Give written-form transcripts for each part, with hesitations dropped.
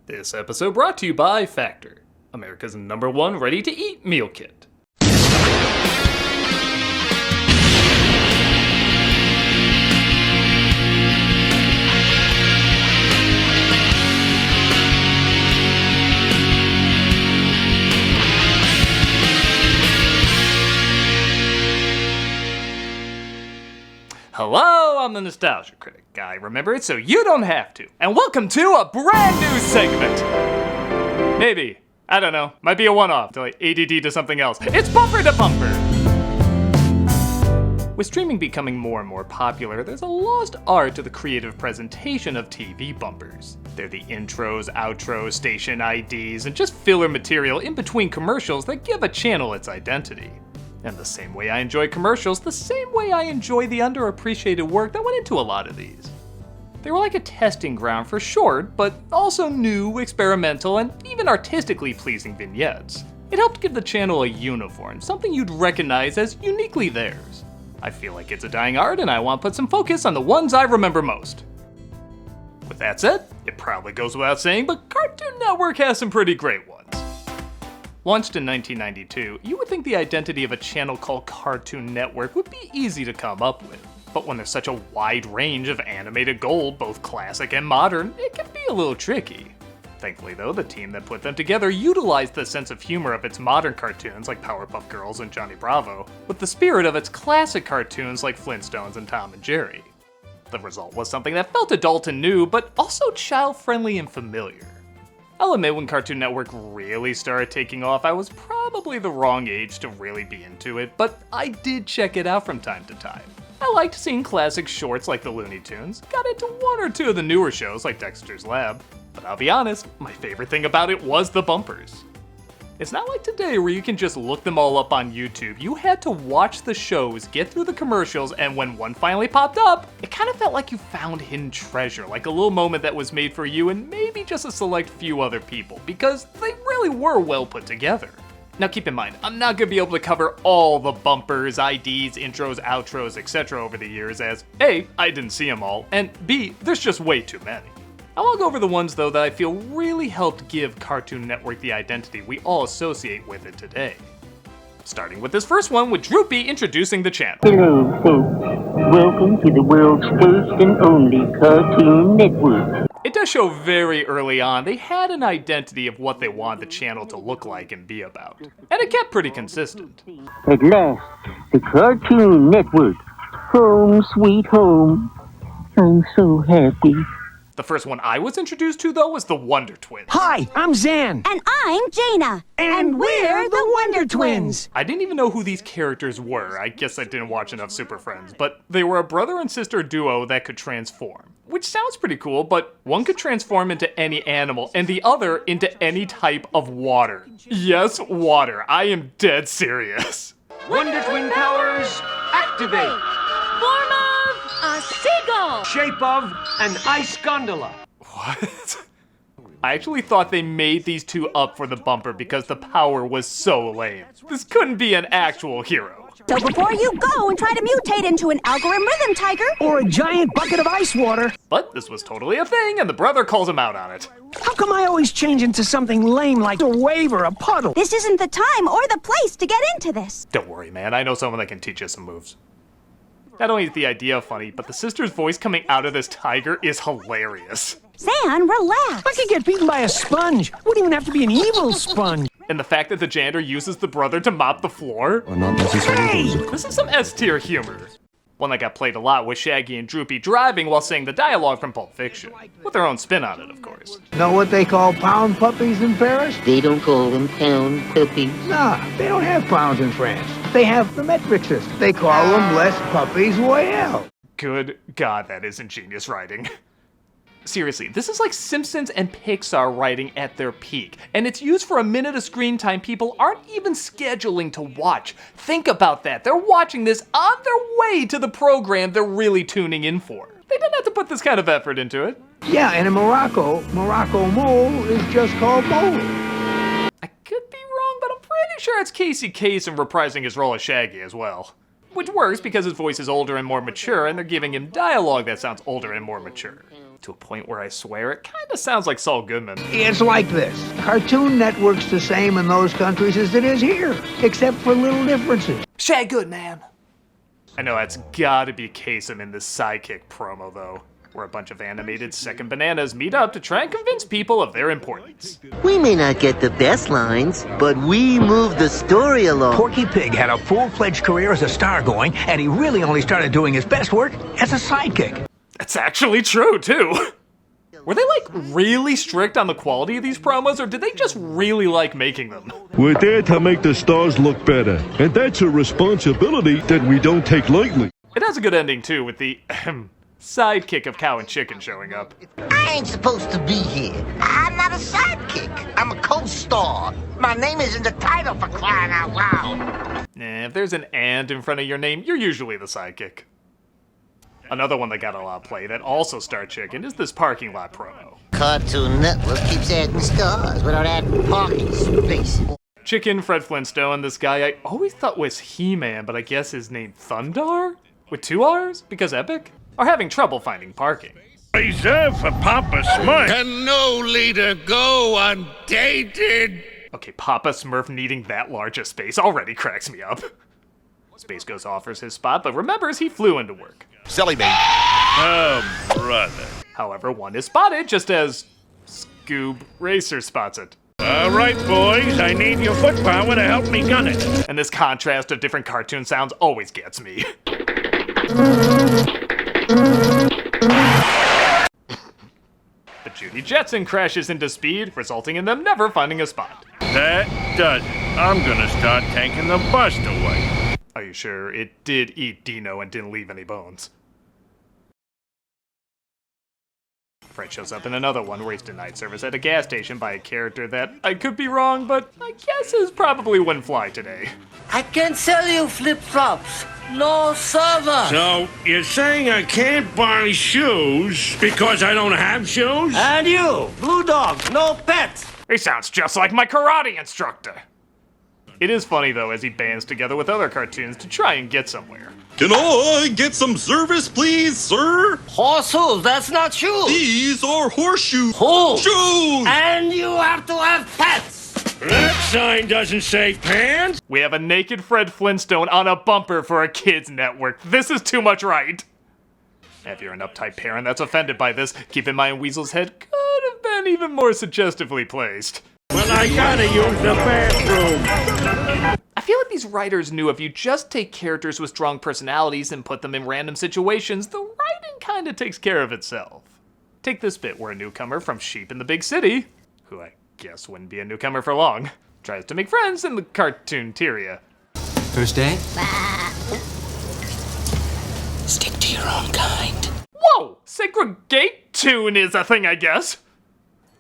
This episode brought to you by Factor, America's #1 ready-to-eat meal kit. Hello, I'm the Nostalgia Critic. I remember it so you don't have to. And welcome to a brand new segment! Maybe. I don't know. Might be a one-off till I ADD to something else. It's Bumper to Bumper! With streaming becoming more and more popular, there's a lost art to the creative presentation of TV bumpers. They're the intros, outros, station IDs, and just filler material in between commercials that give a channel its identity. And the same way I enjoy commercials, the same way I enjoy the underappreciated work that went into a lot of these. They were like a testing ground for short, but also new, experimental, and even artistically pleasing vignettes. It helped give the channel a uniform, something you'd recognize as uniquely theirs. I feel like it's a dying art, and I want to put some focus on the ones I remember most. With that said, it probably goes without saying, but Cartoon Network has some pretty great ones. Launched in 1992, you would think the identity of a channel called Cartoon Network would be easy to come up with. But when there's such a wide range of animated gold, both classic and modern, it can be a little tricky. Thankfully though, the team that put them together utilized the sense of humor of its modern cartoons like Powerpuff Girls and Johnny Bravo, with the spirit of its classic cartoons like Flintstones and Tom and Jerry. The result was something that felt adult and new, but also child-friendly and familiar. I'll admit when Cartoon Network really started taking off, I was probably the wrong age to really be into it, but I did check it out from time to time. I liked seeing classic shorts like the Looney Tunes, got into one or two of the newer shows like Dexter's Lab, but I'll be honest, my favorite thing about it was the bumpers. It's not like today where you can just look them all up on YouTube. You had to watch the shows, get through the commercials, and when one finally popped up, it kind of felt like you found hidden treasure, like a little moment that was made for you and maybe just a select few other people, because they really were well put together. Now keep in mind, I'm not going to be able to cover all the bumpers, IDs, intros, outros, etc. over the years as A, I didn't see them all, and B, there's just way too many. I'll go over the ones though that I feel really helped give Cartoon Network the identity we all associate with it today. Starting with this first one with Droopy introducing the channel. Hello folks, welcome to the world's first and only Cartoon Network. It does show very early on they had an identity of what they wanted the channel to look like and be about, and it kept pretty consistent. At last, the Cartoon Network, home sweet home. I'm so happy. The first one I was introduced to though was the Wonder Twins. Hi, I'm Zan. And I'm Jaina. And we're the Wonder Twins. I didn't even know who these characters were. I guess I didn't watch enough Super Friends, but they were a brother and sister duo that could transform. Which sounds pretty cool, but one could transform into any animal and the other into any type of water. Yes, water. I am dead serious. Wonder Twin powers, activate. Form of a seagull. Shape of an ice gondola. What? I actually thought they made these two up for the bumper because the power was so lame. This couldn't be an actual hero. So before you go and try to mutate into an algorithm rhythm tiger, Or a giant bucket of ice water. But this was totally a thing and the brother calls him out on it. How come I always change into something lame like a wave or a puddle? this isn't the time or the place to get into this. Don't worry, man. I know someone that can teach you some moves. Not only is the idea funny, but the sister's voice coming out of this tiger is hilarious. Zan, relax. I could get beaten by a sponge. Wouldn't even have to be an evil sponge. And the fact that the janitor uses the brother to mop the floor? Or not necessarily. This is some S-tier humor. One that got played a lot was Shaggy and Droopy driving while saying the dialogue from Pulp Fiction. With their own spin on it, of course. Know what they call pound puppies in Paris? They don't call them pound puppies. Nah, they don't have pounds in France. They have the metric system. They call them less puppies royale. Good God, that is ingenious writing. Seriously, this is like Simpsons and Pixar writing at their peak, and it's used for a minute of screen time people aren't even scheduling to watch. Think about that, they're watching this on their way to the program they're really tuning in for. They didn't have to put this kind of effort into it. Yeah, and in Morocco mole is just called mole. I could be wrong, but I'm pretty sure it's Casey Kasem reprising his role as Shaggy as well. Which works because his voice is older and more mature, and they're giving him dialogue that sounds older and more mature. To a point where I swear it kinda sounds like Saul Goodman. It's like this. Cartoon Network's the same in those countries as it is here, except for little differences. Shay Goodman! I know that's gotta be Kasem in this Sidekick promo, though, where a bunch of animated second bananas meet up to try and convince people of their importance. We may not get the best lines, but we move the story along. Porky Pig had a full-fledged career as a star going, and he really only started doing his best work as a sidekick. That's actually true, too! Were they, like, really strict on the quality of these promos, or did they just really like making them? We're there to make the stars look better, and that's a responsibility that we don't take lightly. It has a good ending, too, with the sidekick of Cow and Chicken showing up. I ain't supposed to be here. I'm not a sidekick. I'm a co-star. My name is in the title, for crying out loud. If there's an "and" in front of your name, you're usually the sidekick. Another one that got a lot of play that also starred Chicken is this parking lot promo. Cartoon Network keeps adding stars without adding parking space. Chicken, Fred Flintstone, this guy I always thought was He-Man, but I guess his name Thundar? With 2 R's? Because Epic? Are having trouble finding parking. Reserve for Papa Smurf. Can no leader go undated? Okay, Papa Smurf needing that large a space already cracks me up. Space Ghost offers his spot, but remembers he flew into work. Silly me. Oh, brother. However, one is spotted just as Scoob Racer spots it. All right, boys, I need your foot power to help me gun it. And this contrast of different cartoon sounds always gets me. But Judy Jetson crashes into Speed, resulting in them never finding a spot. That does it. I'm gonna start taking the bust away. Are you sure it did eat Dino and didn't leave any bones? Fred shows up in another one where he's denied service at a gas station by a character that, I could be wrong, but I guess is probably wouldn't fly today. I can sell you flip-flops. No server. So, you're saying I can't buy shoes because I don't have shoes? And you, Blue Dog, no pets. He sounds just like my karate instructor. It is funny, though, as he bands together with other cartoons to try and get somewhere. Can I get some service, please, sir? Horse hooves, that's not shoes. These are horseshoes. Hooves. Shoes! And you have to have pets. That sign doesn't say pants. We have a naked Fred Flintstone on a bumper for a kids' network. This is too much right. If you're an uptight parent that's offended by this, keep in mind Weasel's head could have been even more suggestively placed. Well, I gotta use the bathroom. I feel like these writers knew if you just take characters with strong personalities and put them in random situations, the writing kinda takes care of itself. Take this bit where a newcomer from Sheep in the Big City, who I guess wouldn't be a newcomer for long, tries to make friends in the cartoon-teria. First day? Stick to your own kind. Whoa! Segregate tune is a thing, I guess.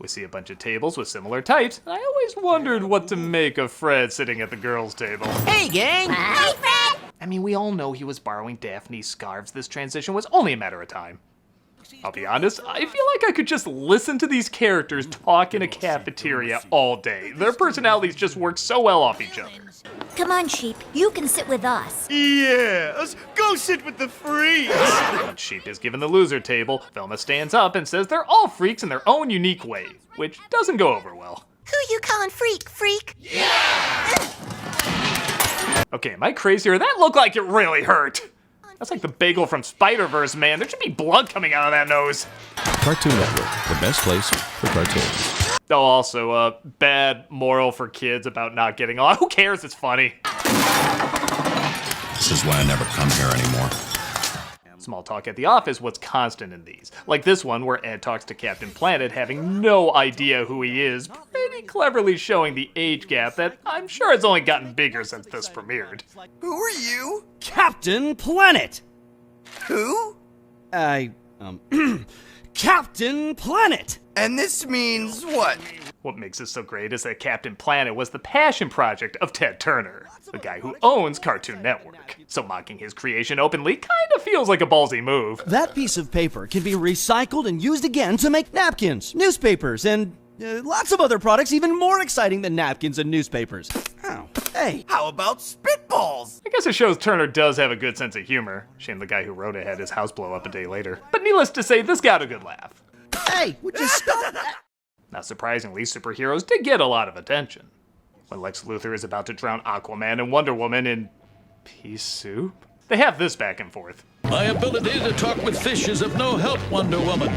We see a bunch of tables with similar types, and I always wondered what to make of Fred sitting at the girls' table. Hey, gang. Hey, Fred! I mean, we all know he was borrowing Daphne's scarves. This transition was only a matter of time. I'll be honest, I feel like I could just listen to these characters talk in a cafeteria all day. Their personalities just work so well off each other. Come on, Sheep. You can sit with us. Yes, go sit with the freaks. Once Sheep is given the loser table, Velma stands up and says they're all freaks in their own unique way, which doesn't go over well. Who you calling freak? Okay, am I crazy or that looked like it really hurt? That's like the bagel from Spider-Verse, man. There should be blood coming out of that nose. Cartoon Network, the best place for cartoons. Oh, also, bad moral for kids about not getting along. Who cares? It's funny. This is why I never come here anymore. Small talk at the office was constant in these. Like this one where Ed talks to Captain Planet having no idea who he is, pretty cleverly showing the age gap that I'm sure has only gotten bigger since this premiered. Who are you? Captain Planet. Who? Captain Planet. And this means what? What makes this so great is that Captain Planet was the passion project of Ted Turner, the guy who owns Cartoon Network. So mocking his creation openly kinda feels like a ballsy move. That piece of paper can be recycled and used again to make napkins, newspapers, and lots of other products even more exciting than napkins and newspapers. Oh, hey. How about spitballs? I guess it shows Turner does have a good sense of humor. Shame the guy who wrote it had his house blow up a day later. But needless to say, this got a good laugh. Hey, would you stop that? Not surprisingly, superheroes did get a lot of attention. When Lex Luthor is about to drown Aquaman and Wonder Woman in pea soup, they have this back and forth. My ability to talk with fish is of no help, Wonder Woman.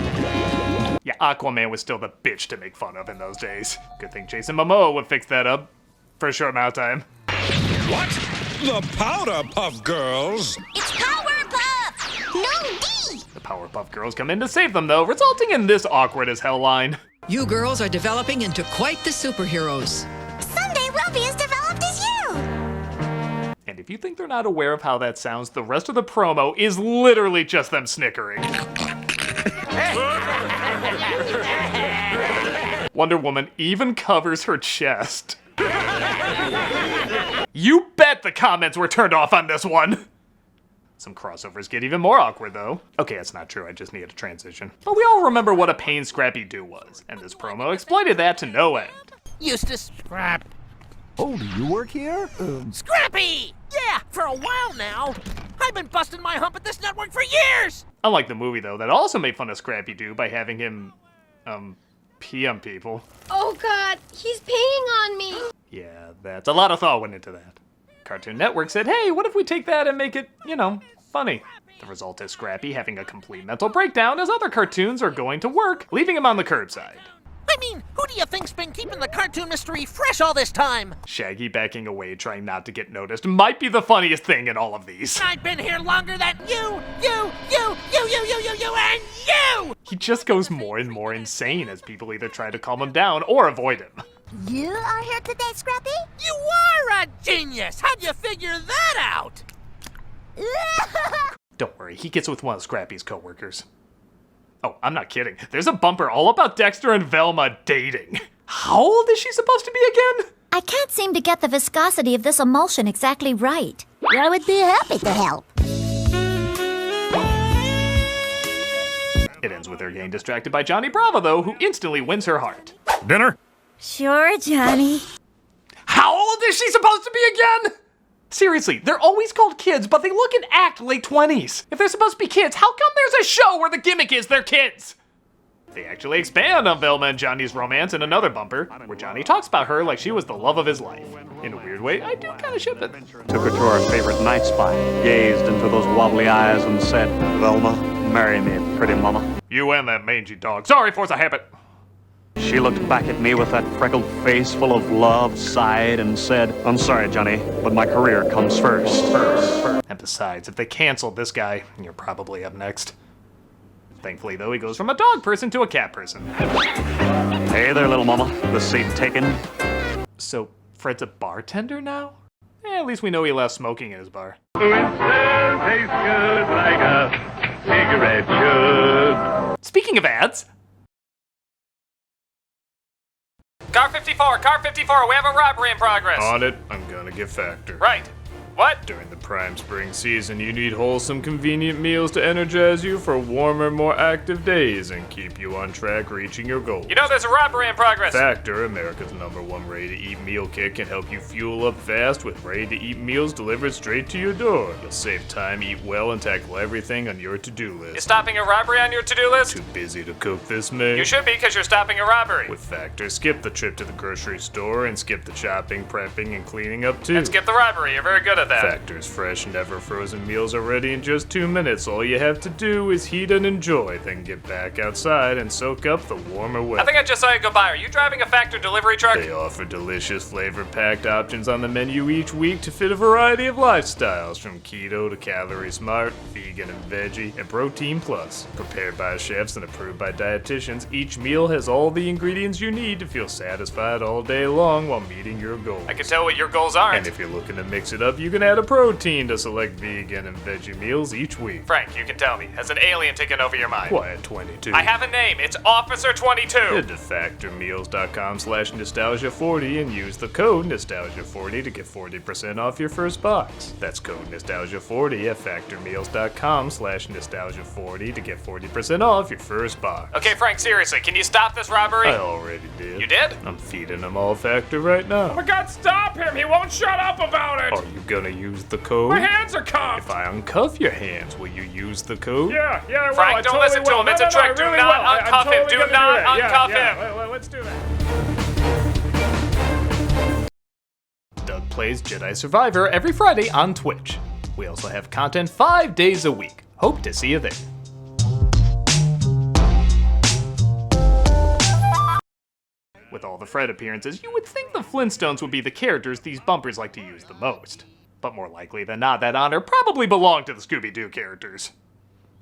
Yeah, Aquaman was still the bitch to make fun of in those days. Good thing Jason Momoa would fix that up for a short amount of time. What? The Powderpuff Girls? It's Powerpuff! No D! The Powerpuff Girls come in to save them, though, resulting in this awkward as hell line. You girls are developing into quite the superheroes. Someday we'll be as developed as you! And if you think they're not aware of how that sounds, the rest of the promo is literally just them snickering. Wonder Woman even covers her chest. You bet the comments were turned off on this one! Some crossovers get even more awkward, though. Okay, that's not true, I just needed a transition. But we all remember what a pain Scrappy Doo was, and this promo exploited that to no end. Eustace. Scrap. Oh, do you work here? Scrappy! Yeah, for a while now. I've been busting my hump at this network for years! Unlike the movie, though, that also made fun of Scrappy Doo by having him, pee on people. Oh god, he's peeing on me! Yeah, that's a lot of thought went into that. Cartoon Network said, hey, what if we take that and make it, funny? The result is Scrappy having a complete mental breakdown as other cartoons are going to work, leaving him on the curbside. I mean, who do you think's been keeping the cartoon mystery fresh all this time? Shaggy backing away, trying not to get noticed, might be the funniest thing in all of these. I've been here longer than you, and you! He just goes more and more insane as people either try to calm him down or avoid him. You are here today, Scrappy? You are a genius! How'd you figure that out? Don't worry, he gets with one of Scrappy's coworkers. Oh, I'm not kidding. There's a bumper all about Dexter and Velma dating. How old is she supposed to be again? I can't seem to get the viscosity of this emulsion exactly right. I would be happy to help. It ends with her getting distracted by Johnny Bravo, though, who instantly wins her heart. Dinner? Sure, Johnny. How old is she supposed to be again? Seriously, they're always called kids, but they look and act late 20s. If they're supposed to be kids, how come there's a show where the gimmick is they're kids? They actually expand on Velma and Johnny's romance in another bumper, where Johnny talks about her like she was the love of his life. In a weird way, I do kind of ship it. Took her to our favorite night spot, gazed into those wobbly eyes and said, Velma, marry me, pretty mama. You and that mangy dog. Sorry, force a habit. She looked back at me with that freckled face full of love, sighed, and said, I'm sorry, Johnny, but my career comes first. And besides, if they cancel this guy, you're probably up next. Thankfully, though, he goes from a dog person to a cat person. Hey there, little mama. The seat taken. So, Fred's a bartender now? At least we know he allows smoking in his bar. Tastes good like a cigarette should. Speaking of ads... Car 54, we have a robbery in progress. On it, I'm gonna get Factor. Right. What? During the prime spring season, you need wholesome, convenient meals to energize you for warmer, more active days and keep you on track reaching your goals. You know there's a robbery in progress. Factor, America's #1 ready-to-eat meal kit, can help you fuel up fast with ready-to-eat meals delivered straight to your door. You'll save time, eat well, and tackle everything on your to-do list. You're stopping a robbery on your to-do list? Too busy to cook this May? You should be, because you're stopping a robbery. With Factor, skip the trip to the grocery store and skip the shopping, prepping, and cleaning up too. And skip the robbery. You're very good at that. Factor's fresh, never frozen meals are ready in just 2 minutes. All you have to do is heat and enjoy, then get back outside and soak up the warmer weather. I think I just saw you go by. Are you driving a Factor delivery truck? They offer delicious flavor-packed options on the menu each week to fit a variety of lifestyles, from keto to calorie smart, vegan and veggie, and protein plus. Prepared by chefs and approved by dietitians, each meal has all the ingredients you need to feel satisfied all day long while meeting your goals. I can tell what your goals are. And if you're looking to mix it up, you can add a protein to select vegan and veggie meals each week. Frank, you can tell me. Has an alien taken over your mind? Why, at 22? I have a name. It's Officer 22. Head to factormeals.com/nostalgia40 and use the code nostalgia40 to get 40% off your first box. That's code nostalgia40 at factormeals.com/nostalgia40 to get 40% off your first box. Okay, Frank, seriously, can you stop this robbery? I already did. You did? I'm feeding them all Factor right now. Oh my god, stop him! He won't shut up about it! Are you gonna gonna use the code? My hands are cuffed! If I uncuff your hands, will you use the code? Yeah, I will. Frank, I don't totally listen to will. him. It's a trick. Do really not will. I'm uncuff him. totally Do gonna not that. uncuff yeah. him. Let's do that. Doug plays Jedi Survivor every Friday on Twitch. We also have content 5 days a week. Hope to see you there. With all the Fred appearances, you would think the Flintstones would be the characters these bumpers like to use the most. But more likely than not, that honor probably belonged to the Scooby-Doo characters.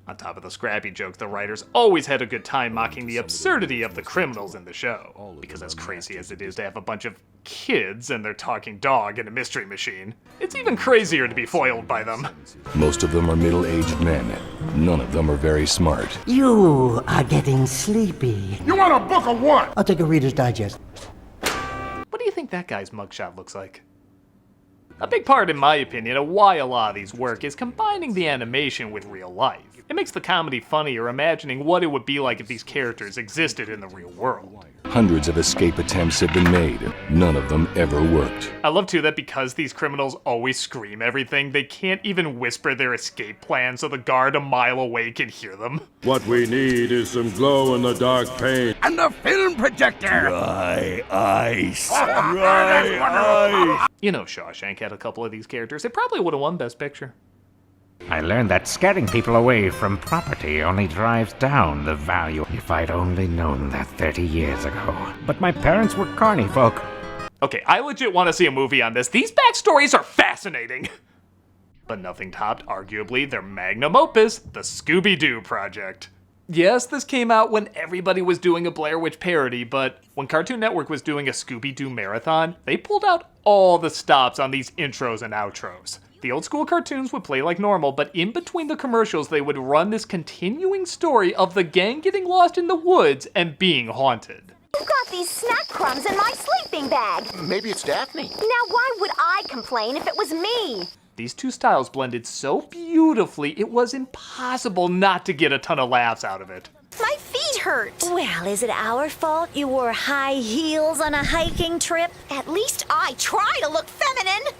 On top of the scrappy jokes, the writers always had a good time mocking the absurdity of the criminals in the show. Because as crazy as it is to have a bunch of kids and their talking dog in a mystery machine, it's even crazier to be foiled by them. Most of them are middle-aged men. None of them are very smart. You are getting sleepy. You want a book of what? I'll take a Reader's Digest. What do you think that guy's mugshot looks like? A big part, in my opinion, of why a lot of these work is combining the animation with real life. It makes the comedy funnier imagining what it would be like if these characters existed in the real world. Hundreds of escape attempts have been made. None of them ever worked. I love too that because these criminals always scream everything, they can't even whisper their escape plan so the guard a mile away can hear them. What we need is some glow-in-the-dark paint. And a film projector! Dry ice. Dry ice. You know Shawshank had a couple of these characters. It probably would have won Best Picture. I learned that scaring people away from property only drives down the value. If I'd only known that 30 years ago. But my parents were carny folk. Okay, I legit want to see a movie on this. These backstories are fascinating. But nothing topped, arguably, their magnum opus, the Scooby-Doo Project. Yes, this came out when everybody was doing a Blair Witch parody, but when Cartoon Network was doing a Scooby-Doo marathon, they pulled out all the stops on these intros and outros. The old school cartoons would play like normal, but in between the commercials, they would run this continuing story of the gang getting lost in the woods and being haunted. You've got these snack crumbs in my sleeping bag. Maybe it's Daphne. Now why would I complain if it was me? These two styles blended so beautifully, it was impossible not to get a ton of laughs out of it. My feet hurt. Well, is it our fault you wore high heels on a hiking trip? At least I try to look feminine.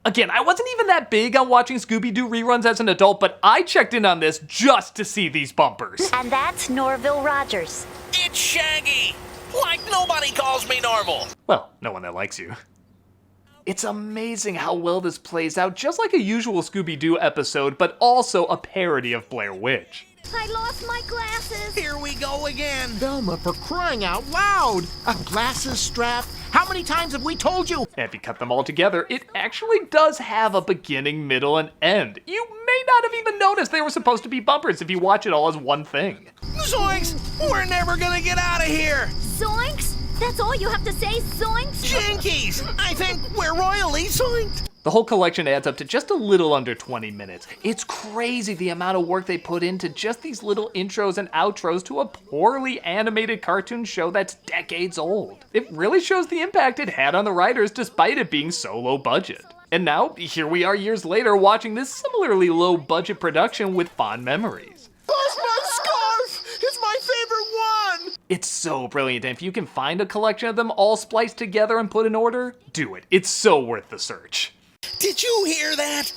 Again, I wasn't even that big on watching Scooby-Doo reruns as an adult, but I checked in on this just to see these bumpers. And that's Norville Rogers. It's Shaggy! Like nobody calls me normal! Well, no one that likes you. It's amazing how well this plays out, just like a usual Scooby-Doo episode, but also a parody of Blair Witch. I lost my glasses. Here we go again! Velma, for crying out loud! A glasses strap? How many times have we told you? And if you cut them all together, it actually does have a beginning, middle, and end. You may not have even noticed they were supposed to be bumpers if you watch it all as one thing. Zoinks! We're never gonna get out of here! Zoinks? That's all you have to say, zoinks? Jinkies! I think we're royally zoinked! The whole collection adds up to just a little under 20 minutes. It's crazy the amount of work they put into just these little intros and outros to a poorly animated cartoon show that's decades old. It really shows the impact it had on the writers despite it being so low budget. And now, here we are years later watching this similarly low budget production with fond memories. Where's my scarf? It's my favorite one! It's so brilliant, and if you can find a collection of them all spliced together and put in order, do it. It's so worth the search. Did you hear that?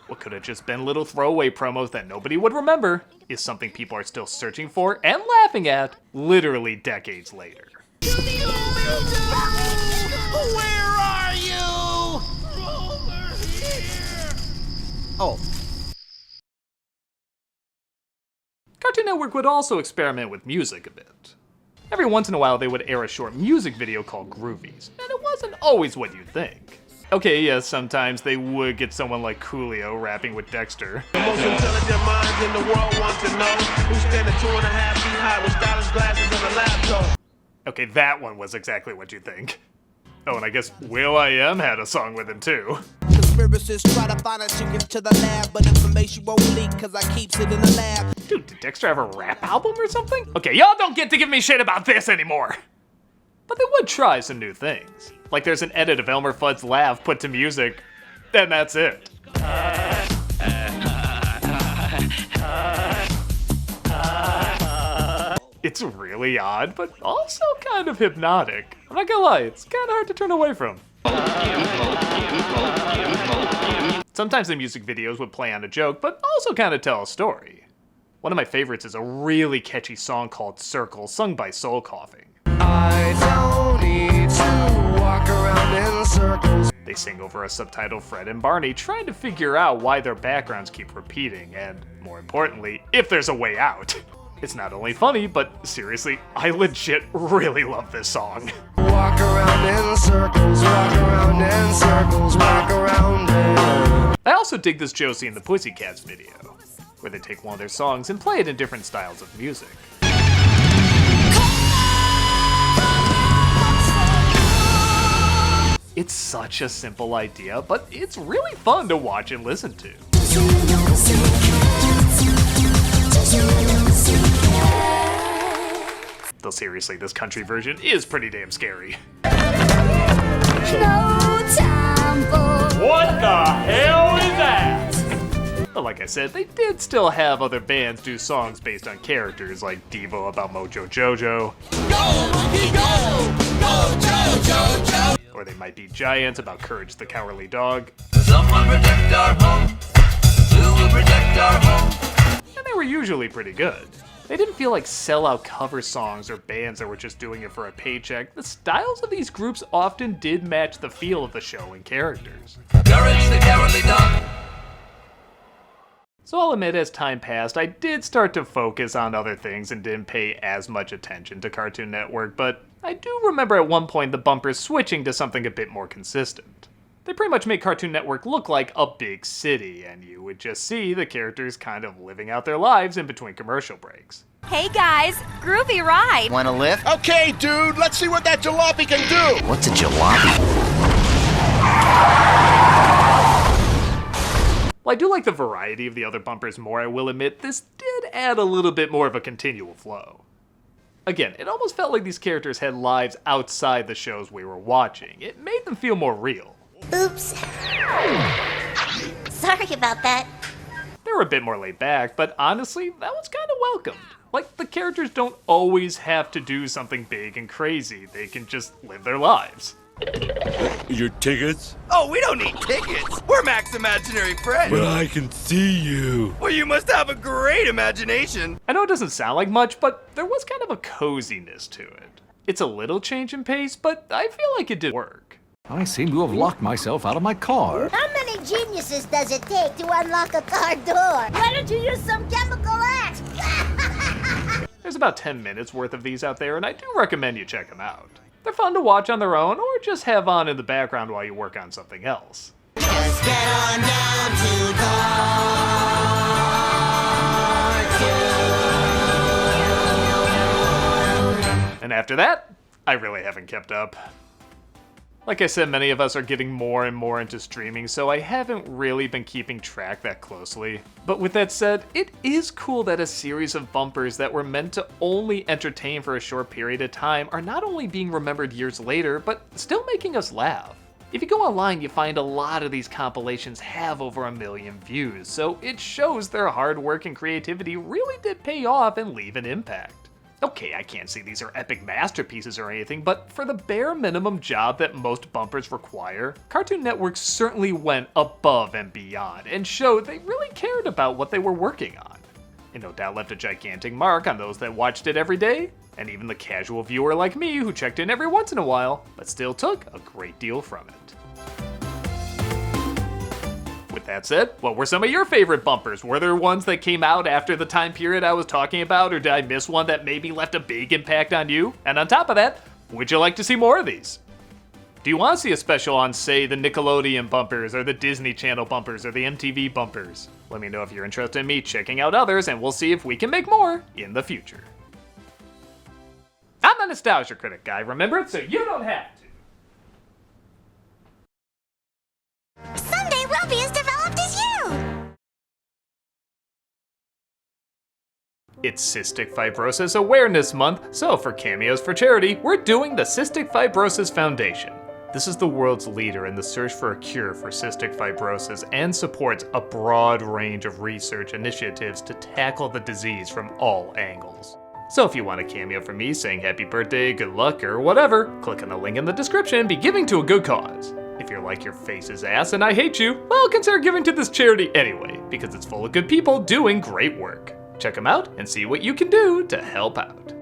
What could have just been little throwaway promos that nobody would remember is something people are still searching for and laughing at literally decades later. Where are you? Over here! Oh. Cartoon Network would also experiment with music a bit. Every once in a while they would air a short music video called Groovies, and it wasn't always what you'd think. Okay, yes, sometimes they would get someone like Coolio rapping with Dexter. The most intelligent minds in the world want to know who's standing 2.5 feet high with stylish glasses and a lab coat. Okay, that one was exactly what you'd think. Oh, and I guess Will.i.am had a song with him too. Conspiracists try to find us, you get to the lab, but information won't leak cause I keeps it in the lab. Dude, did Dexter have a rap album or something? Okay, y'all don't get to give me shit about this anymore. But they would try some new things. Like there's an edit of Elmer Fudd's laugh put to music, and that's it. It's really odd, but also kind of hypnotic. I'm not gonna lie, it's kind of hard to turn away from. Sometimes the music videos would play on a joke, but also kind of tell a story. One of my favorites is a really catchy song called Circles, sung by Soul Coughing. I don't need to walk around in circles. They sing over a subtitle Fred and Barney, trying to figure out why their backgrounds keep repeating, and, more importantly, if there's a way out. It's not only funny, but seriously, I legit really love this song. Walk around in circles, walk around in circles, walk around in. I also dig this Josie and the Pussycats video, where they take one of their songs and play it in different styles of music. It's such a simple idea, but it's really fun to watch and listen to. Though seriously, this country version is pretty damn scary. What the hell is that? But like I said, they did still have other bands do songs based on characters, like Devo about Mojo Jojo. Go, monkey, go! Go, Jojo! Or they might be Giants about Courage the Cowardly Dog. Someone protect our home. Who will protect our home? And they were usually pretty good. They didn't feel like sellout cover songs or bands that were just doing it for a paycheck. The styles of these groups often did match the feel of the show and characters. Courage the Cowardly Dog. So I'll admit, as time passed, I did start to focus on other things and didn't pay as much attention to Cartoon Network, but I do remember at one point the bumpers switching to something a bit more consistent. They pretty much made Cartoon Network look like a big city, and you would just see the characters kind of living out their lives in between commercial breaks. Hey guys, groovy ride. Want a lift? Okay, dude, let's see what that jalopy can do. What's a jalopy? While I do like the variety of the other bumpers more, I will admit this did add a little bit more of a continual flow. Again, it almost felt like these characters had lives outside the shows we were watching. It made them feel more real. Oops. Sorry about that. They were a bit more laid back, but honestly, that was kind of welcomed. Like, the characters don't always have to do something big and crazy. They can just live their lives. Your tickets? Oh, we don't need tickets. We're Mac's imaginary friends. But I can see you. Well, you must have a great imagination. I know it doesn't sound like much, but there was kind of a coziness to it. It's a little change in pace, but I feel like it did work. I seem to have locked myself out of my car. How many geniuses does it take to unlock a car door? Why don't you use some chemical axe? There's about 10 minutes worth of these out there, and I do recommend you check them out. They're fun to watch on their own, or just have on in the background while you work on something else. Just get on down to cartoon. And after that, I really haven't kept up. Like I said, many of us are getting more and more into streaming, so I haven't really been keeping track that closely. But with that said, it is cool that a series of bumpers that were meant to only entertain for a short period of time are not only being remembered years later, but still making us laugh. If you go online, you find a lot of these compilations have over 1 million views, so it shows their hard work and creativity really did pay off and leave an impact. Okay, I can't say these are epic masterpieces or anything, but for the bare minimum job that most bumpers require, Cartoon Network certainly went above and beyond and showed they really cared about what they were working on. And no doubt left a gigantic mark on those that watched it every day, and even the casual viewer like me who checked in every once in a while, but still took a great deal from it. With that said, what were some of your favorite bumpers? Were there ones that came out after the time period I was talking about, or did I miss one that maybe left a big impact on you? And on top of that, would you like to see more of these? Do you want to see a special on, say, the Nickelodeon bumpers, or the Disney Channel bumpers, or the MTV bumpers? Let me know if you're interested in me checking out others, and we'll see if we can make more in the future. I'm the Nostalgia Critic guy, remember it, so you don't have to. Someday we'll be as developed as you! It's Cystic Fibrosis Awareness Month, so for Cameos for Charity, we're doing the Cystic Fibrosis Foundation. This is the world's leader in the search for a cure for cystic fibrosis and supports a broad range of research initiatives to tackle the disease from all angles. So if you want a cameo from me saying happy birthday, good luck, or whatever, click on the link in the description and be giving to a good cause. If you're like your face is ass and I hate you, well, consider giving to this charity anyway, because it's full of good people doing great work. Check them out and see what you can do to help out.